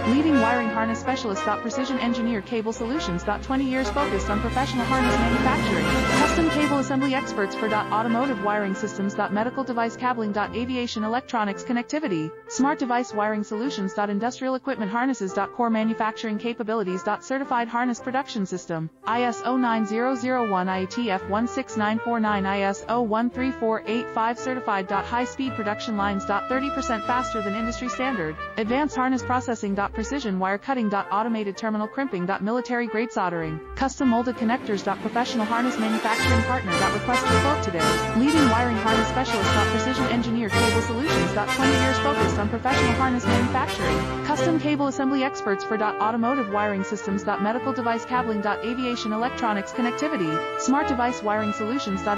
Leading wiring harness specialist. Precision engineer cable solutions. 20 years focused on professional harness manufacturing. Custom cable assembly experts for automotive wiring systems. Medical device cabling. Aviation electronics connectivity. Smart device wiring solutions. Industrial equipment harnesses. Core manufacturing capabilities. Certified harness production system. ISO 9001 IATF 16949 ISO 13485 certified. High speed production lines. 30% faster than industry standard. Advanced harness processing. Precision wire cutting. Automated terminal crimping. Military grade soldering. Custom molded connectors. Professional harness manufacturing partner. Request your quote today. Leading wiring harness specialist. Precision engineer cable solutions. 20 years focused on professional harness manufacturing. Custom cable assembly experts for automotive wiring systems. Medical device cabling. Aviation electronics connectivity. Smart device wiring solutions.